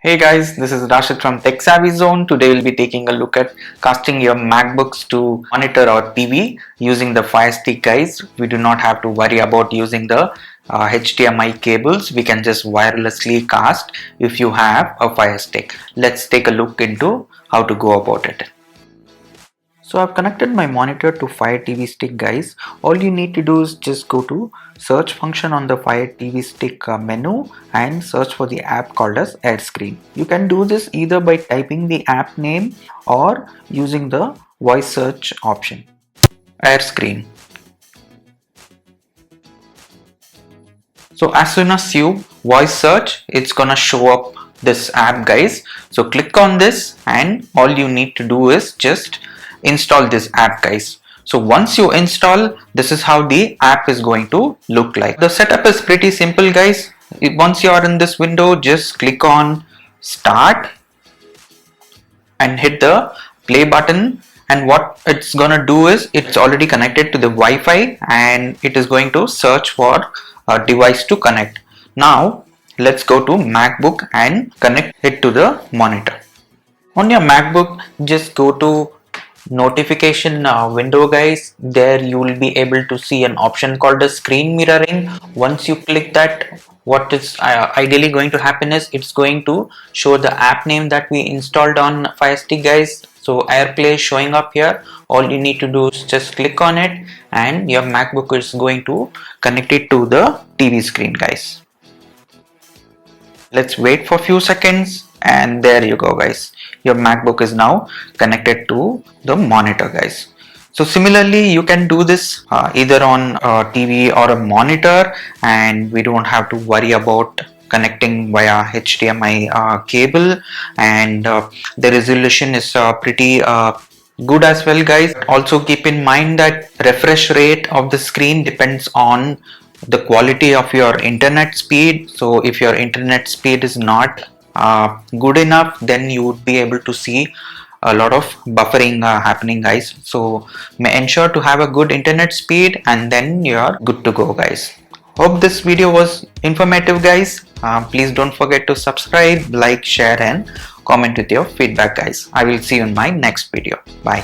Hey guys, this is Rashid from Tech Savvy Zone. Today we'll be taking a look at casting your MacBooks to monitor or TV using the Fire Stick guys. We do not have to worry about using the HDMI cables. We can just wirelessly cast if you have a Fire Stick. Let's take a look into how to go about it. So I've connected my monitor to Fire TV Stick guys. All you need to do is just go to search function on the Fire TV Stick menu and search for the app called as AirScreen. You can do this either by typing the app name or using the voice search option. AirScreen. So as soon as you voice search, it's gonna show up this app guys. So click on this and all you need to do is just install this app guys. So once you install, this is how the app is going to look like. The setup is pretty simple guys. Once you are in this window, just click on start and hit the play button, and what it's gonna do is it's already connected to the Wi-Fi and it is going to search for a device to connect. Now let's go to MacBook and connect it to the monitor. On your MacBook, just go to notification window guys. There you will be able to see an option called the screen mirroring. Once you click that, what is ideally going to happen is it's going to show the app name that we installed on Fire Stick guys. So AirPlay is showing up here. All you need to do is just click on it and your MacBook is going to connect it to the TV screen guys. Let's wait for a few seconds and there you go guys. Your MacBook is now connected to the monitor guys. So similarly you can do this either on a TV or a monitor, and we don't have to worry about connecting via HDMI cable, and the resolution is pretty good as well guys. Also keep in mind that refresh rate of the screen depends on the quality of your internet speed. So if your internet speed is not good enough, then you would be able to see a lot of buffering happening guys. So ensure to have a good internet speed and then you're good to go guys. Hope this video was informative guys. Please don't forget to subscribe, like, share and comment with your feedback guys. I will see you in my next video. Bye.